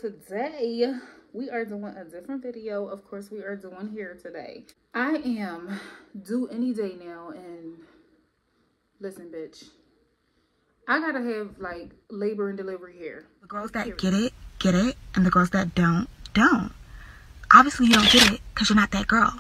today we are doing a different video. Of course, we are doing hair today. I am due any day now, and listen, bitch, I gotta have like labor and delivery hair. The girls that get it, and the girls that don't. Obviously you don't get it because you're not that girl.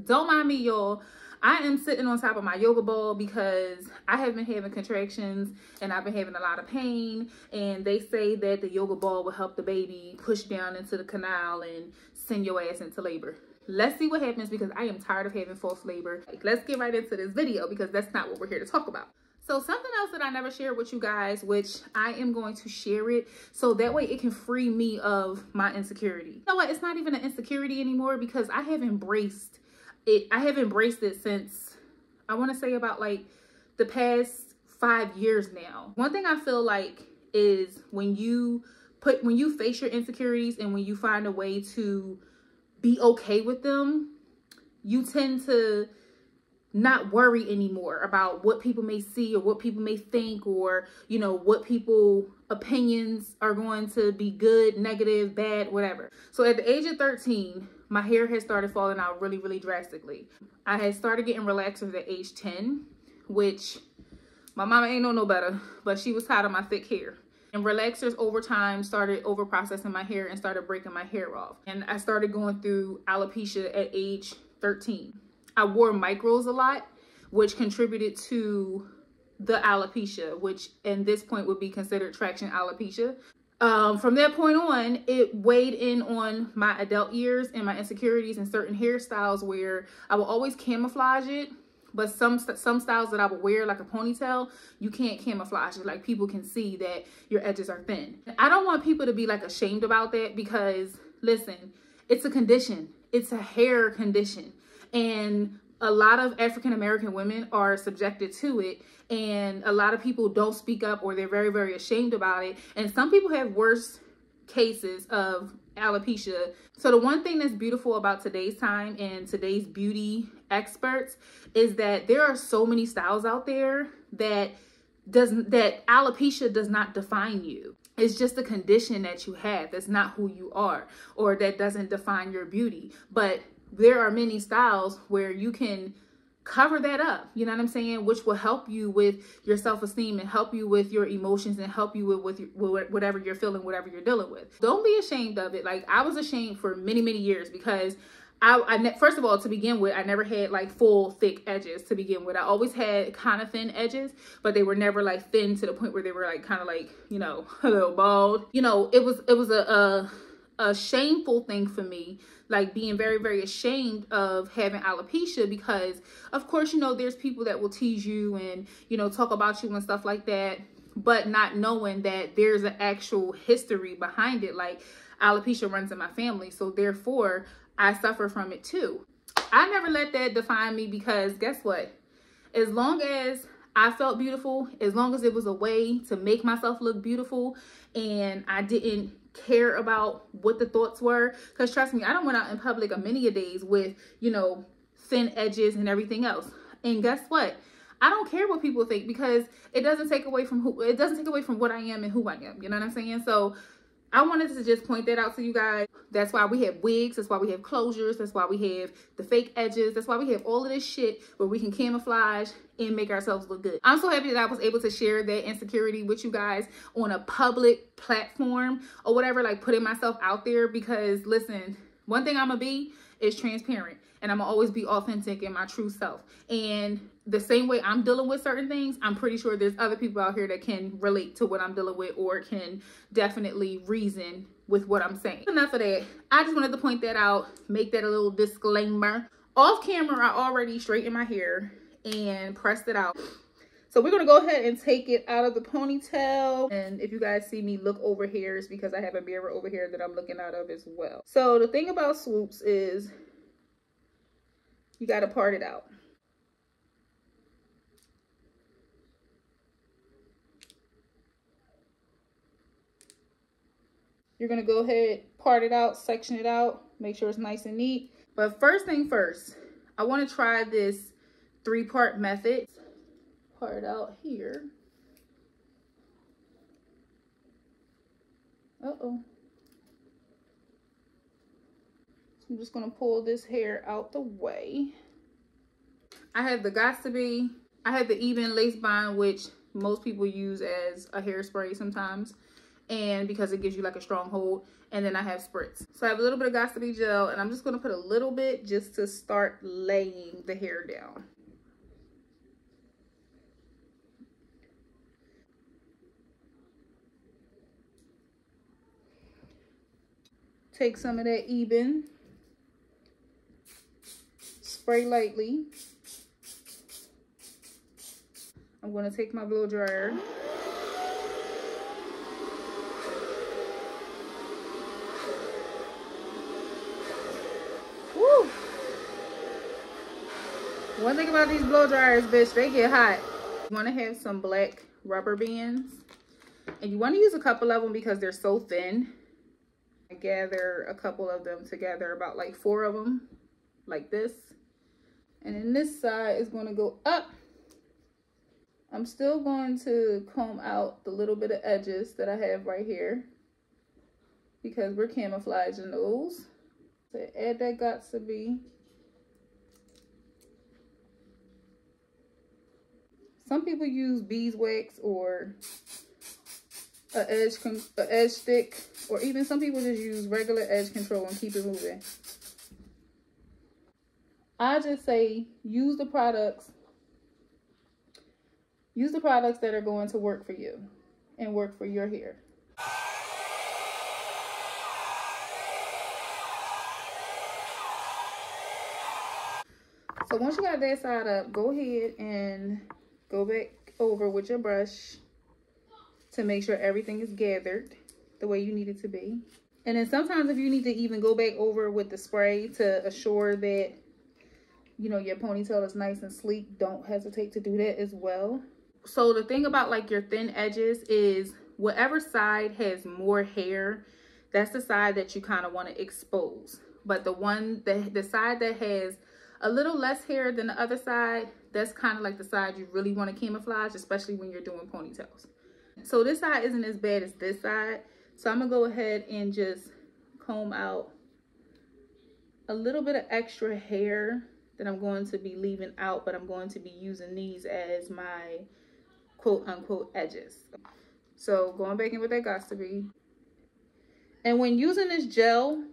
Don't mind me, y'all. I am sitting on top of my yoga ball because I have been having contractions and I've been having a lot of pain, and they say that the yoga ball will help the baby push down into the canal and send your ass into labor. Let's see what happens because I am tired of having false labor. Let's get right into this video because that's not what we're here to talk about. So something else that I never shared with you guys, which I am going to share it so that way it can free me of my insecurity. You know what? It's not even an insecurity anymore because I have embraced it. I have embraced it since, I want to say, about like the past 5 years now. One thing I feel like is when you face your insecurities and when you find a way to be okay with them, you tend to not worry anymore about what people may see or what people may think, or, you know, what people opinions are going to be good, negative, bad, whatever. So at the age of 13, my hair has started falling out really, really drastically. I had started getting relaxers at age 10, which my mama ain't know no better, but she was tired of my thick hair. And relaxers over time started over processing my hair and started breaking my hair off. And I started going through alopecia at age 13. I wore micros a lot, which contributed to the alopecia, which at this point would be considered traction alopecia. From that point on, it weighed in on my adult years and my insecurities and certain hairstyles where I will always camouflage it. But some styles that I would wear, like a ponytail, you can't camouflage it. Like, people can see that your edges are thin. I don't want people to be like ashamed about that because, listen, it's a condition. It's a hair condition. And a lot of African-American women are subjected to it. And a lot of people don't speak up, or they're very, very ashamed about it. And some people have worse cases of alopecia. So the one thing that's beautiful about today's time and today's beauty experts is that there are so many styles out there that alopecia does not define you. It's just a condition that you have. That's not who you are, or that doesn't define your beauty. But there are many styles where you can cover that up, you know what I'm saying, which will help you with your self-esteem and help you with your emotions and help you with whatever you're feeling, whatever you're dealing with. Don't be ashamed of it. Like, I was ashamed for many, many years because first of all, to begin with, I never had like full thick edges to begin with. I always had kind of thin edges, but they were never like thin to the point where they were like kind of like, you know, a little bald. You know, it was a shameful thing for me, like being very, very ashamed of having alopecia because, of course, you know, there's people that will tease you and, you know, talk about you and stuff like that, but not knowing that there's an actual history behind it. Like, alopecia runs in my family, so therefore I suffer from it too. I never let that define me because guess what? As long as I felt beautiful, as long as it was a way to make myself look beautiful and I didn't care about what the thoughts were, because trust me, I don't went out in public a many a days with, you know, thin edges and everything else. And guess what? I don't care what people think because it doesn't take away from what I am and who I am. You know what I'm saying? So I wanted to just point that out to you guys. That's why we have wigs. That's why we have closures. That's why we have the fake edges. That's why we have all of this shit where we can camouflage and make ourselves look good. I'm so happy that I was able to share that insecurity with you guys on a public platform or whatever, like putting myself out there, because listen, one thing I'm gonna be is transparent, and I'm gonna always be authentic in my true self. And the same way I'm dealing with certain things, I'm pretty sure there's other people out here that can relate to what I'm dealing with or can definitely reason with what I'm saying. Enough of that. I just wanted to point that out, make that a little disclaimer. Off camera, I already straightened my hair and pressed it out. So we're gonna go ahead and take it out of the ponytail. And if you guys see me look over here, it's because I have a mirror over here that I'm looking out of as well. So the thing about swoops is you gotta part it out. You're gonna go ahead, part it out, section it out, make sure it's nice and neat. But first thing first, I wanna try this 3-part method. Part it out here. Uh-oh. So I'm just gonna pull this hair out the way. I have the Got To Be. I have the Even Lace Bond, which most people use as a hairspray sometimes, and because it gives you like a strong hold. And then I have Spritz. So I have a little bit of Got To Be gel, and I'm just gonna put a little bit just to start laying the hair down. Take some of that Even, spray lightly. I'm gonna take my blow dryer. Woo! One thing about these blow dryers, bitch, they get hot. You wanna have some black rubber bands, and you wanna use a couple of them because they're so thin. I gather a couple of them together, about like 4 of them, like this. And then this side is gonna go up. I'm still going to comb out the little bit of edges that I have right here because we're camouflaging those. So add that Got To Be. Some people use beeswax or a edge stick, or even some people just use regular edge control and keep it moving. I just say use the products that are going to work for you and work for your hair. So once you got that side up, go ahead and go back over with your brush to make sure everything is gathered the way you need it to be. And then sometimes if you need to even go back over with the spray to assure that, you know, your ponytail is nice and sleek, don't hesitate to do that as well. So the thing about like your thin edges is whatever side has more hair, that's the side that you kind of want to expose. But the side that has a little less hair than the other side, that's kind of like the side you really want to camouflage, especially when you're doing ponytails. So this side isn't as bad as this side. So I'm gonna go ahead and just comb out a little bit of extra hair that I'm going to be leaving out, but I'm going to be using these as my quote unquote edges. So going back in with that Got To Be. And when using this gel,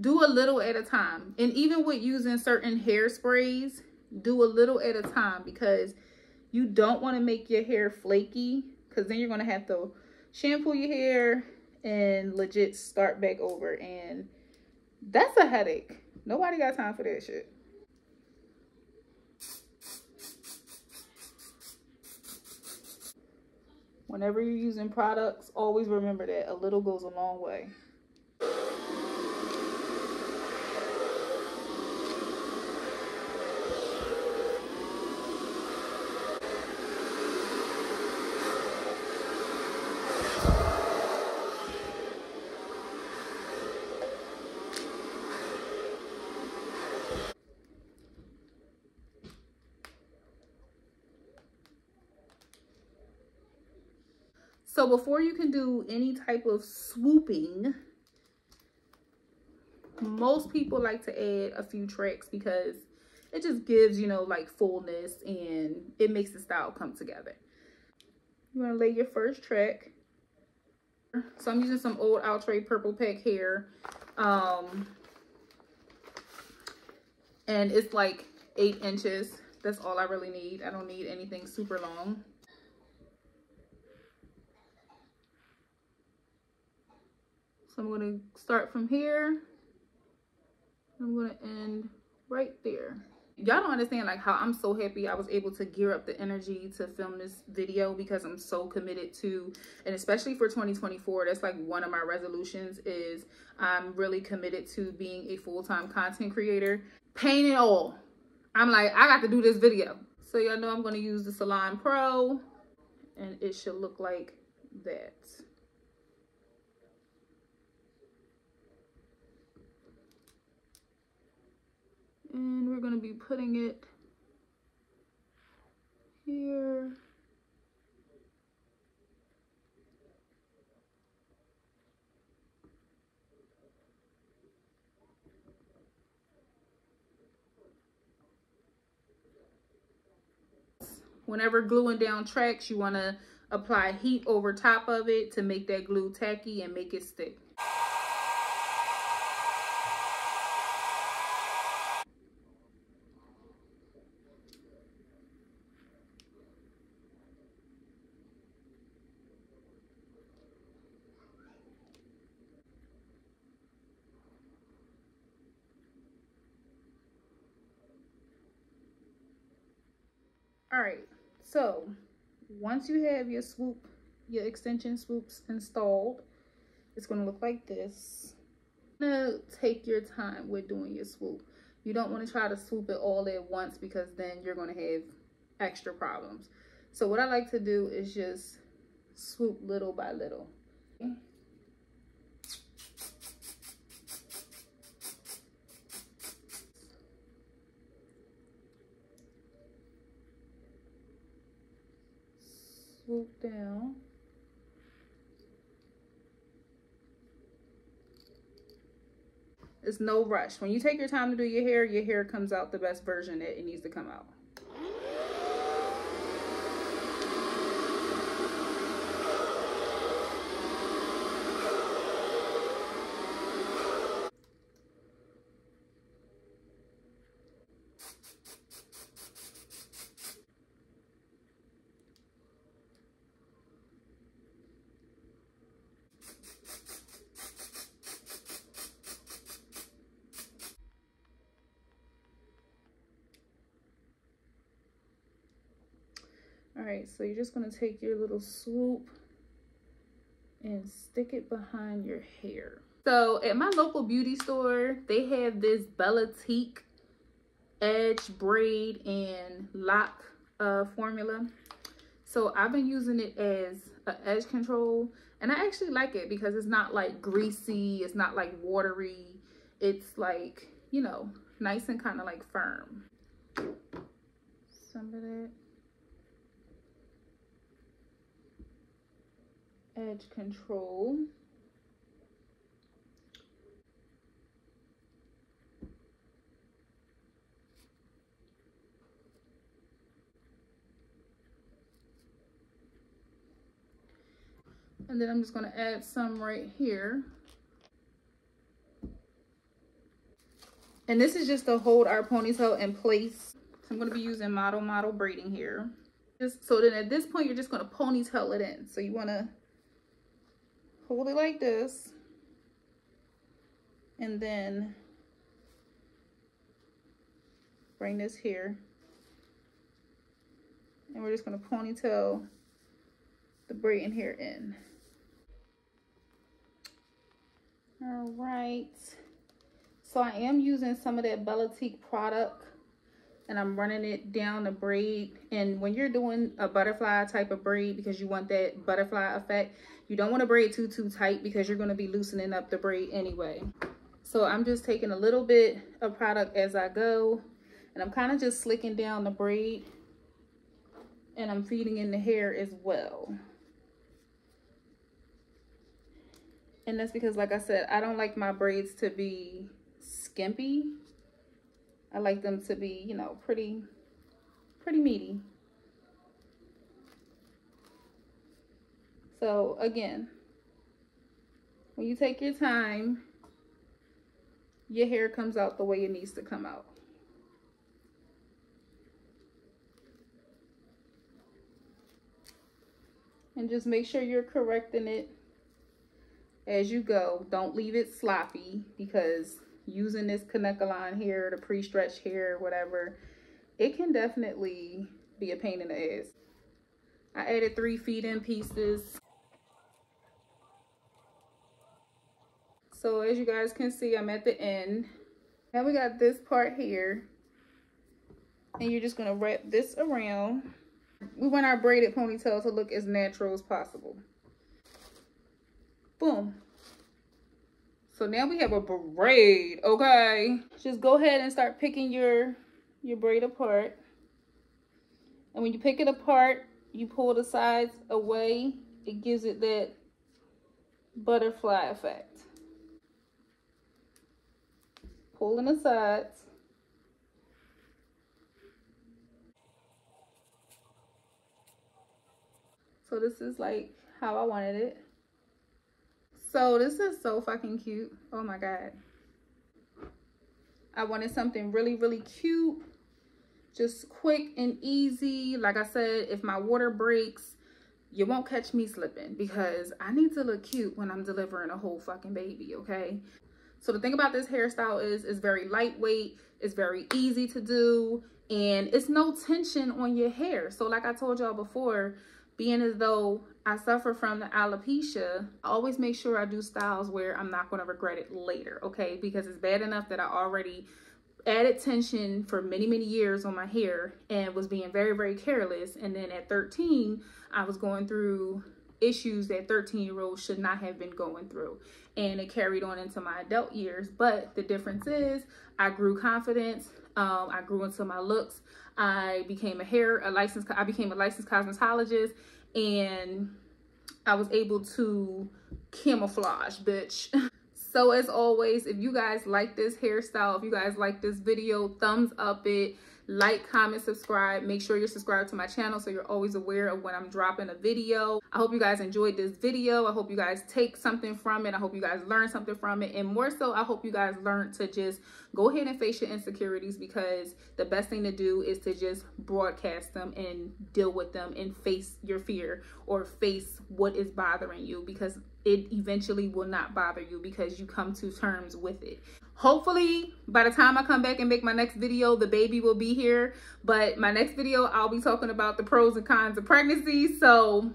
do a little at a time. And even with using certain hairsprays, do a little at a time, because you don't want to make your hair flaky, because then you're going to have to shampoo your hair and legit start back over, and that's a headache. Nobody got time for that shit. Whenever you're using products, always remember that a little goes a long way. So before you can do any type of swooping, most people like to add a few tracks because it just gives, you know, like fullness, and it makes the style come together. You want to lay your first track. So I'm using some old Outre Purple Pack hair. And it's like 8 inches. That's all I really need. I don't need anything super long. So I'm going to start from here. I'm going to end right there. Y'all don't understand like how I'm so happy I was able to gear up the energy to film this video, because I'm so committed to, and especially for 2024, that's like one of my resolutions, is I'm really committed to being a full-time content creator. Pain and all, I'm like, I got to do this video. So y'all know I'm going to use the Salon Pro, and it should look like that. And we're going to be putting it here. Whenever gluing down tracks, you want to apply heat over top of it to make that glue tacky and make it stick. All right, so once you have your swoop, your extension swoops installed, it's going to look like this. You're going to take your time with doing your swoop. You don't want to try to swoop it all at once because then you're going to have extra problems. So what I like to do is just swoop little by little. Swoop down. It's no rush. When you take your time to do your hair comes out the best version that it needs to come out. All right, so you're just gonna take your little swoop and stick it behind your hair. So at my local beauty store, they have this Bellatique edge braid and lock formula. So I've been using it as an edge control, and I actually like it because it's not like greasy, it's not like watery, it's like, you know, nice and kind of like firm. Some of that edge control. And then I'm just going to add some right here. And this is just to hold our ponytail in place. So I'm going to be using model braiding here. Just so then at this point, you're just going to ponytail it in. So you want to hold it like this. And then bring this here. And we're just going to ponytail the braiding hair in. All right. So I am using some of that Bellatique product and I'm running it down the braid. And when you're doing a butterfly type of braid, because you want that butterfly effect, you don't want to braid too tight because you're going to be loosening up the braid anyway. So I'm just taking a little bit of product as I go, and I'm kind of just slicking down the braid, and I'm feeding in the hair as well. And that's because, like I said, I don't like my braids to be skimpy. I like them to be, you know, pretty meaty. So again, when you take your time, your hair comes out the way it needs to come out. And just make sure you're correcting it as you go. Don't leave it sloppy, because using this Kanekalon hair, the pre-stretched hair, whatever, it can definitely be a pain in the ass. I added 3 feed-in pieces. So as you guys can see, I'm at the end. Now we got this part here, and you're just gonna wrap this around. We want our braided ponytail to look as natural as possible. Boom. So now we have a braid, okay? Just go ahead and start picking your braid apart. And when you pick it apart, you pull the sides away. It gives it that butterfly effect. Pulling the sides. So this is like how I wanted it. So this is so fucking cute. Oh my God. I wanted something really, really cute. Just quick and easy. Like I said, if my water breaks, you won't catch me slipping because I need to look cute when I'm delivering a whole fucking baby, okay? So the thing about this hairstyle is it's very lightweight, it's very easy to do, and it's no tension on your hair. So like I told y'all before, being as though I suffer from the alopecia, I always make sure I do styles where I'm not going to regret it later, okay? Because it's bad enough that I already added tension for many, many years on my hair and was being very, very careless. And then at 13, I was going through issues that 13-year-olds should not have been going through. And it carried on into my adult years. But the difference is I grew confidence. I grew into my looks. I became a licensed cosmetologist, and I was able to camouflage, bitch. So as always, if you guys like this hairstyle, if you guys like this video, thumbs up it, like, comment, subscribe. Make sure you're subscribed to my channel so you're always aware of when I'm dropping a video. I hope you guys enjoyed this video. I hope you guys take something from it. I hope you guys learn something from it. And more so, I hope you guys learn to just go ahead and face your insecurities, because the best thing to do is to just broadcast them and deal with them and face your fear or face what is bothering you, because it eventually will not bother you because you come to terms with it. Hopefully, by the time I come back and make my next video, the baby will be here. But my next video, I'll be talking about the pros and cons of pregnancy. So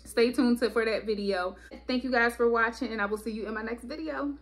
stay tuned for that video. Thank you guys for watching, and I will see you in my next video.